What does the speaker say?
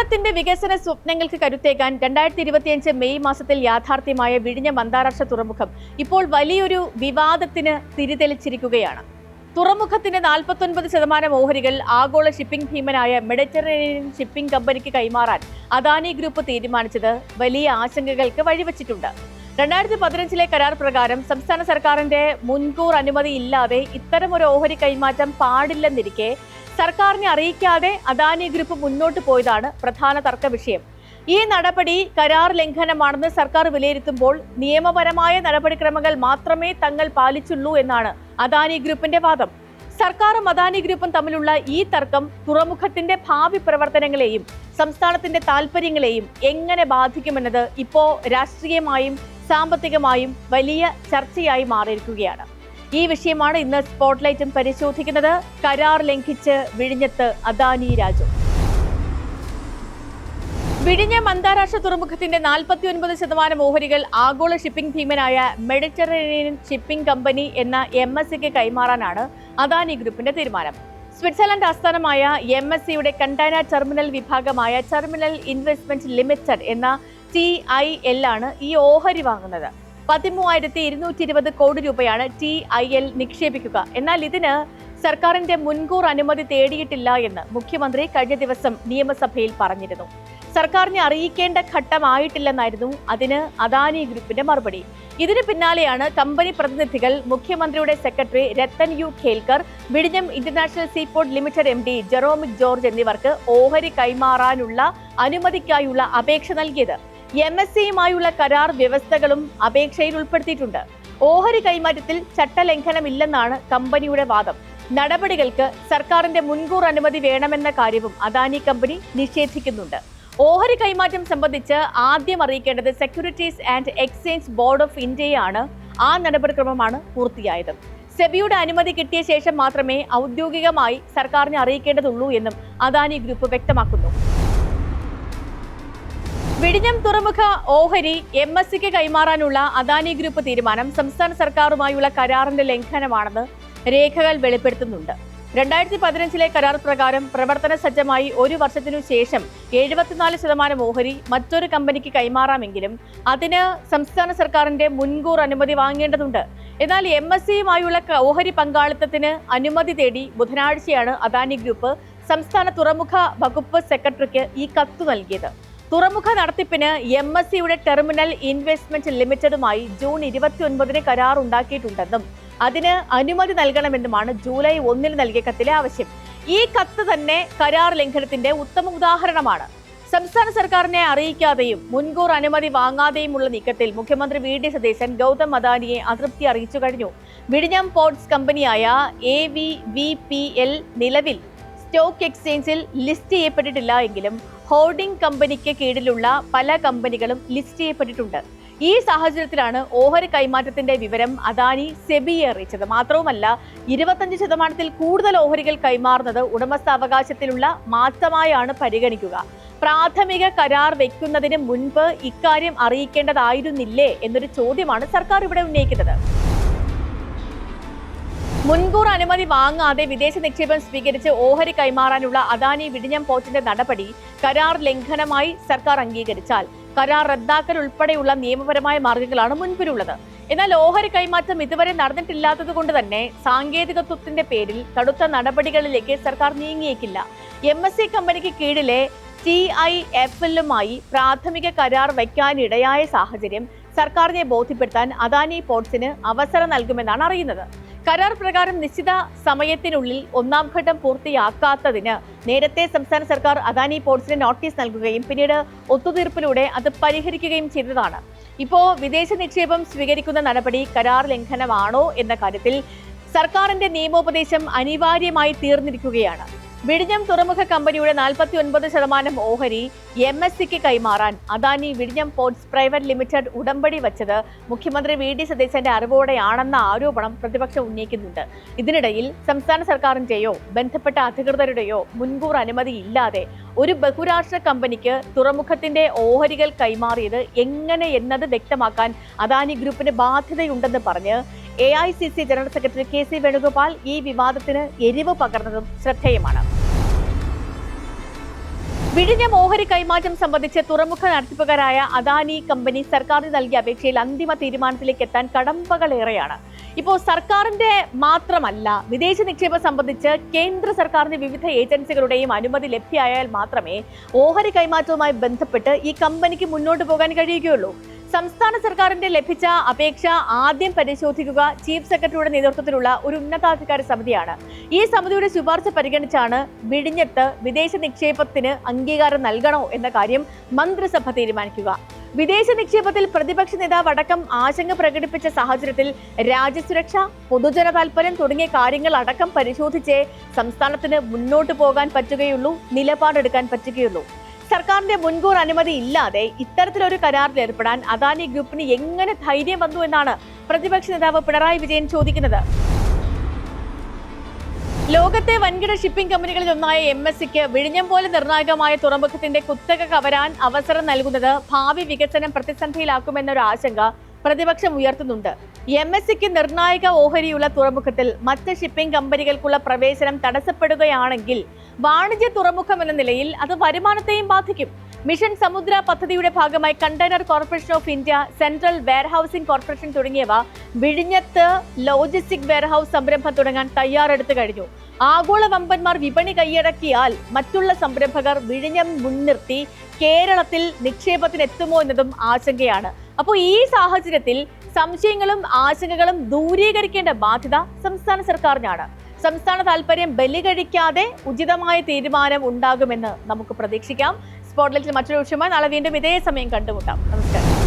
കേരളത്തിന്റെ വികസന സ്വപ്നങ്ങൾക്ക് കരുത്തേക്കാൻ 2025 മെയ് മാസത്തിൽ യാഥാർത്ഥ്യമായ വിഴിഞ്ഞം അന്താരാഷ്ട്ര തുറമുഖം ഇപ്പോൾ വലിയൊരു വിവാദത്തിന് തിരിതെളിച്ചിരിക്കുകയാണ്. തുറമുഖത്തിന്റെ 49% ഓഹരികൾ ആഗോള ഷിപ്പിംഗ് ഭീമനായ മെഡിറ്ററേനിയൻ ഷിപ്പിംഗ് കമ്പനിക്ക് കൈമാറാൻ അദാനി ഗ്രൂപ്പ് തീരുമാനിച്ചത് വലിയ ആശങ്കകൾക്ക് വഴിവെച്ചിട്ടുണ്ട്. 2015 കരാർ പ്രകാരം സംസ്ഥാന സർക്കാരിന്റെ മുൻകൂർ അനുമതി ഇല്ലാതെ ഇത്തരമൊരു ഓഹരി കൈമാറ്റം പാടില്ലെന്നിരിക്കെ സർക്കാരിനെ അറിയിക്കാതെ അദാനി ഗ്രൂപ്പ് മുന്നോട്ട് പോയതാണ് പ്രധാന തർക്ക വിഷയം. ഈ നടപടി കരാർ ലംഘനമാണെന്ന് സർക്കാർ വിലയിരുത്തുമ്പോൾ നിയമപരമായ നടപടിക്രമങ്ങൾ മാത്രമേ തങ്ങൾ പാലിച്ചുള്ളൂ എന്നാണ് അദാനി ഗ്രൂപ്പിന്റെ വാദം. സർക്കാരും അദാനി ഗ്രൂപ്പും തമ്മിലുള്ള ഈ തർക്കം തുറമുഖത്തിന്റെ ഭാവി പ്രവർത്തനങ്ങളെയും സംസ്ഥാനത്തിന്റെ താൽപര്യങ്ങളെയും എങ്ങനെ ബാധിക്കുമെന്നത് ഇപ്പോൾ രാഷ്ട്രീയമായും സാമ്പത്തികമായും വലിയ ചർച്ചയായി മാറിയിരിക്കുകയാണ്. ഈ വിഷയമാണ് ഇന്ന് സ്പോട്ട്ലൈറ്റും പരിശോധിക്കുന്നത്. കരാർ ലംഘിച്ച് വിഴിഞ്ഞത്ത് അദാനി രാജു. വിഴിഞ്ഞം അന്താരാഷ്ട്ര തുറമുഖത്തിന്റെ 49% ഓഹരികൾ ആഗോള ഷിപ്പിംഗ് ഭീമനായ മെഡിറ്ററേനിയൻ ഷിപ്പിംഗ് കമ്പനി എന്ന MSCക്ക് കൈമാറാനാണ് അദാനി ഗ്രൂപ്പിന്റെ തീരുമാനം. സ്വിറ്റ്സർലൻഡ് ആസ്ഥാനമായ MSCയുടെ കണ്ടെയ്നർ ടെർമിനൽ വിഭാഗമായ ടെർമിനൽ ഇൻവെസ്റ്റ്മെന്റ് ലിമിറ്റഡ് എന്ന TIL ആണ് ഈ ഓഹരി വാങ്ങുന്നത്. 13,220 കോടി രൂപയാണ് TIL നിക്ഷേപിക്കുക. എന്നാൽ ഇതിന് സർക്കാരിന്റെ മുൻകൂർ അനുമതി തേടിയിട്ടില്ല എന്ന് മുഖ്യമന്ത്രി കഴിഞ്ഞ ദിവസം നിയമസഭയിൽ പറഞ്ഞിരുന്നു. സർക്കാരിനെ അറിയിക്കേണ്ട ഘട്ടമായിട്ടില്ലെന്നായിരുന്നു അതിന് അദാനി ഗ്രൂപ്പിന്റെ മറുപടി. ഇതിന് പിന്നാലെയാണ് കമ്പനി പ്രതിനിധികൾ മുഖ്യമന്ത്രിയുടെ സെക്രട്ടറി രത്തൻ യു ഖേൽക്കർ, വിഴിഞ്ഞം international seaport limited MD Jeromic George എന്നിവർക്ക് ഓഹരി കൈമാറാനുള്ള അനുമതിക്കായുള്ള അപേക്ഷ നൽകിയത്. MSCയുമായുള്ള കരാർ വ്യവസ്ഥകളും അപേക്ഷയിൽ ഉൾപ്പെടുത്തിയിട്ടുണ്ട്. ഓഹരി കൈമാറ്റത്തിൽ ചട്ടലംഘനമില്ലെന്നാണ് കമ്പനിയുടെ വാദം. നടപടികൾക്ക് സർക്കാരിന്റെ മുൻകൂർ അനുമതി വേണമെന്ന കാര്യവും അദാനി കമ്പനി നിഷേധിക്കുന്നുണ്ട്. ഓഹരി കൈമാറ്റം സംബന്ധിച്ച് ആദ്യം അറിയിക്കേണ്ടത് securities and exchange board of ഇന്ത്യയാണ്. ആ നടപടിക്രമമാണ് പൂർത്തിയായത്. സെബിയുടെ അനുമതി കിട്ടിയ ശേഷം മാത്രമേ ഔദ്യോഗികമായി സർക്കാരിനെ അറിയിക്കേണ്ടതുള്ളൂ എന്നും അദാനി ഗ്രൂപ്പ് വ്യക്തമാക്കുന്നു. വിഴിഞ്ഞം തുറമുഖ ഓഹരി MSCക്ക് കൈമാറാനുള്ള അദാനി ഗ്രൂപ്പ് തീരുമാനം സംസ്ഥാന സർക്കാരുമായുള്ള കരാറിന്റെ ലംഘനമാണെന്ന് രേഖകൾ വെളിപ്പെടുത്തുന്നുണ്ട്. 2015 കരാർ പ്രകാരം പ്രവർത്തന സജ്ജമായി ഒരു വർഷത്തിനു ശേഷം 74% ഓഹരി മറ്റൊരു കമ്പനിക്ക് കൈമാറാമെങ്കിലും അതിന് സംസ്ഥാന സർക്കാരിന്റെ മുൻകൂർ അനുമതി വാങ്ങേണ്ടതുണ്ട്. എന്നാൽ MSCയുമായുള്ള ഓഹരി പങ്കാളിത്തത്തിന് അനുമതി തേടി ബുധനാഴ്ചയാണ് അദാനി ഗ്രൂപ്പ് സംസ്ഥാന തുറമുഖ വകുപ്പ് സെക്രട്ടറിക്ക് ഈ കത്ത് നൽകിയത്. തുറമുഖ നടത്തിപ്പിന് MSCയുടെ ടെർമിനൽ ഇൻവെസ്റ്റ്മെന്റ് ലിമിറ്റഡുമായി ജൂൺ 29 കരാർ ഉണ്ടാക്കിയിട്ടുണ്ടെന്നും അതിന് അനുമതി നൽകണമെന്നുമാണ് ജൂലൈ 1 നൽകിയ കത്തിലെ ആവശ്യം. ഈ കത്ത് തന്നെ കരാർ ലംഘനത്തിന്റെ ഉത്തമ ഉദാഹരണമാണ്. സംസ്ഥാന സർക്കാരിനെ അറിയിക്കാതെയും മുൻകൂർ അനുമതി വാങ്ങാതെയുമുള്ള നീക്കത്തിൽ മുഖ്യമന്ത്രി VD സതീശൻ ഗൗതം അദാനിയെ അതൃപ്തി അറിയിച്ചു കഴിഞ്ഞു. വിഴിഞ്ഞം പോർട്സ് കമ്പനിയായ AVVPL നിലവിൽ സ്റ്റോക്ക് എക്സ്ചേഞ്ചിൽ ലിസ്റ്റ് ചെയ്യപ്പെട്ടിട്ടില്ല എങ്കിലും ഹോൾഡിംഗ് കമ്പനിക്ക് കീഴിലുള്ള പല കമ്പനികളും ലിസ്റ്റ് ചെയ്യപ്പെട്ടിട്ടുണ്ട്. ഈ സാഹചര്യത്തിലാണ് ഓഹരി കൈമാറ്റത്തിന്റെ വിവരം അദാനി സെബിയെ അറിയിച്ചത്. മാത്രവുമല്ല 25% കൂടുതൽ ഓഹരികൾ കൈമാറുന്നത് ഉടമസ്ഥാവകാശത്തിലുള്ള മാറ്റമായാണ് പരിഗണിക്കുക. പ്രാഥമിക കരാർ വെക്കുന്നതിന് മുൻപ് ഇക്കാര്യം അറിയിക്കേണ്ടതായിരുന്നില്ലേ എന്നൊരു ചോദ്യമാണ് സർക്കാർ ഇവിടെ ഉന്നയിക്കുന്നത്. മുൻകൂർ അനുമതി വാങ്ങാതെ വിദേശ നിക്ഷേപം സ്വീകരിച്ച് ഓഹരി കൈമാറാനുള്ള അദാനി വിഴിഞ്ഞം പോർട്ടിന്റെ നടപടി കരാർ ലംഘനമായി സർക്കാർ അംഗീകരിച്ചാൽ കരാർ റദ്ദാക്കൽ ഉൾപ്പെടെയുള്ള നിയമപരമായ മാർഗങ്ങളാണ് മുൻപിലുള്ളത്. എന്നാൽ ഓഹരി കൈമാറ്റം ഇതുവരെ നടന്നിട്ടില്ലാത്തത് കൊണ്ട് തന്നെ സാങ്കേതികത്വത്തിന്റെ പേരിൽ കടുത്ത നടപടികളിലേക്ക് സർക്കാർ നീങ്ങിയേക്കില്ല. MSC കമ്പനിക്ക് കീഴിലെ TIFLുമായി പ്രാഥമിക കരാർ വയ്ക്കാനിടയായ സാഹചര്യം സർക്കാരിനെ ബോധ്യപ്പെടുത്താൻ അദാനി പോർട്സിന് അവസരം നൽകുമെന്നാണ് അറിയുന്നത്. കരാർ പ്രകാരം നിശ്ചിത സമയത്തിനുള്ളിൽ ഒന്നാം ഘട്ടം പൂർത്തിയാക്കാത്തതിന് നേരത്തെ സംസ്ഥാന സർക്കാർ അദാനി പോർട്സിന് നോട്ടീസ് നൽകുകയും പിന്നീട് ഒത്തുതീർപ്പിലൂടെ അത് പരിഹരിക്കുകയും ചെയ്തതാണ്. ഇപ്പോൾ വിദേശ നിക്ഷേപം സ്വീകരിക്കുന്ന നടപടി കരാർ ലംഘനമാണോ എന്ന കാര്യത്തിൽ സർക്കാരിന്റെ നിയമോപദേശം അനിവാര്യമായി തീർന്നിരിക്കുകയാണ്. വിഴിഞ്ഞം തുറമുഖ കമ്പനിയുടെ 49% ഓഹരി MSCക്ക് കൈമാറാൻ അദാനി വിഴിഞ്ഞം പോർട്സ് പ്രൈവറ്റ് ലിമിറ്റഡ് ഉടമ്പടി വച്ചത് മുഖ്യമന്ത്രി VD സതീശന്റെ അറിവോടെയാണെന്ന ആരോപണം പ്രതിപക്ഷം ഉന്നയിക്കുന്നുണ്ട്. ഇതിനിടയിൽ സംസ്ഥാന സർക്കാരിന്റെയോ ബന്ധപ്പെട്ട അധികൃതരുടെയോ മുൻകൂർ അനുമതി ഇല്ലാതെ ഒരു ബഹുരാഷ്ട്ര കമ്പനിക്ക് തുറമുഖത്തിന്റെ ഓഹരികൾ കൈമാറിയത് എങ്ങനെ എന്നത് വ്യക്തമാക്കാൻ അദാനി ഗ്രൂപ്പിന് ബാധ്യതയുണ്ടെന്ന് പറഞ്ഞ് AICC general secretary KC Venugopal ഈ വിവാദത്തിന് എരിവ് പകർന്നതും ശ്രദ്ധേയമാണ്. വിഴിഞ്ഞം ഓഹരി കൈമാറ്റം സംബന്ധിച്ച് തുറമുഖ നടത്തിപ്പുകാരായ അദാനി കമ്പനി സർക്കാരിന് നൽകിയ അപേക്ഷയിൽ അന്തിമ തീരുമാനത്തിലേക്ക് എത്താൻ കടമ്പകളേറെയാണ്. ഇപ്പോൾ സർക്കാരിന്റെ മാത്രമല്ല, വിദേശ നിക്ഷേപം സംബന്ധിച്ച് കേന്ദ്ര സർക്കാരിന്റെ വിവിധ ഏജൻസികളുടെയും അനുമതി ലഭ്യമായാൽ മാത്രമേ ഓഹരി കൈമാറ്റവുമായി ബന്ധപ്പെട്ട് ഈ കമ്പനിക്ക് മുന്നോട്ട് പോകാൻ കഴിയുകയുള്ളൂ. സംസ്ഥാന സർക്കാരിന്റെ ലഭിച്ച അപേക്ഷ ആദ്യം പരിശോധിക്കുക ചീഫ് സെക്രട്ടറിയുടെ നേതൃത്വത്തിലുള്ള ഒരു ഉന്നതാധികാര സമിതിയാണ്. ഈ സമിതിയുടെ ശുപാർശ പരിഗണിച്ചാണ് വിഴിഞ്ഞത്ത് വിദേശ നിക്ഷേപത്തിന് അംഗീകാരം നൽകണോ എന്ന കാര്യം മന്ത്രിസഭ തീരുമാനിക്കുക. വിദേശ നിക്ഷേപത്തിൽ പ്രതിപക്ഷ നേതാവ് അടക്കം ആശങ്ക പ്രകടിപ്പിച്ച സാഹചര്യത്തിൽ രാജ്യസുരക്ഷ, പൊതുജന താൽപര്യം തുടങ്ങിയ കാര്യങ്ങൾ അടക്കം പരിശോധിച്ചേ സംസ്ഥാനത്തിന് മുന്നോട്ട് പോകാൻ പറ്റുകയുള്ളൂ, നിലപാടെടുക്കാൻ പറ്റുകയുള്ളൂ. സർക്കാരിന്റെ മുൻകൂർ അനുമതി ഇല്ലാതെ ഇത്തരത്തിലൊരു കരാറിൽ ഏർപ്പെടാൻ അദാനി ഗ്രൂപ്പിന് എങ്ങനെ ധൈര്യം വന്നു എന്നാണ് പ്രതിപക്ഷ നേതാവ് പിണറായി വിജയൻ ചോദിക്കുന്നത്. ലോകത്തെ വൻകിട ഷിപ്പിംഗ് കമ്പനികളിൽ ഒന്നായ MSCക്ക് വിഴിഞ്ഞം പോലെ നിർണായകമായ തുറമുഖത്തിന്റെ കുത്തക കവരാൻ അവസരം നൽകുന്നത് ഭാവി വികസനം പ്രതിസന്ധിയിലാക്കുമെന്നൊരു ആശങ്ക പ്രതിപക്ഷം ഉയർത്തുന്നുണ്ട്. MSCക്ക് നിർണായക ഓഹരിയുള്ള തുറമുഖത്തിൽ മറ്റ് ഷിപ്പിംഗ് കമ്പനികൾക്കുള്ള പ്രവേശനം തടസ്സപ്പെടുകയാണെങ്കിൽ വാണിജ്യ തുറമുഖം എന്ന നിലയിൽ അത് വരുമാനത്തെയും ബാധിക്കും. മിഷൻ സമുദ്ര പദ്ധതിയുടെ ഭാഗമായി container corporation of India, central warehousing corporation തുടങ്ങിയവ വിഴിഞ്ഞത്ത് ലോജിസ്റ്റിക് വെയർഹൌസ് സംരംഭം തുടങ്ങാൻ തയ്യാറെടുത്തു കഴിഞ്ഞു. ആഗോള വമ്പന്മാർ വിപണി കൈയടക്കിയാൽ മറ്റുള്ള സംരംഭകർ വിഴിഞ്ഞം മുൻനിർത്തി കേരളത്തിൽ നിക്ഷേപത്തിന് എത്തുമോ എന്നതും ആശങ്കയാണ്. അപ്പോൾ ഈ സാഹചര്യത്തിൽ സംശയങ്ങളും ആശങ്കകളും ദൂരീകരിക്കേണ്ട ബാധ്യത സംസ്ഥാന സർക്കാരിനാണ്. സംസ്ഥാന താൽപര്യം ബലികഴിക്കാതെ ഉചിതമായ തീരുമാനം ഉണ്ടാകുമെന്ന് നമുക്ക് പ്രതീക്ഷിക്കാം. സ്പോട്ട്ലൈറ്റിൽ മറ്റൊരു വിഷയമായി നാളെ വീണ്ടും ഇതേ സമയം കണ്ടുമുട്ടാം. നമസ്കാരം.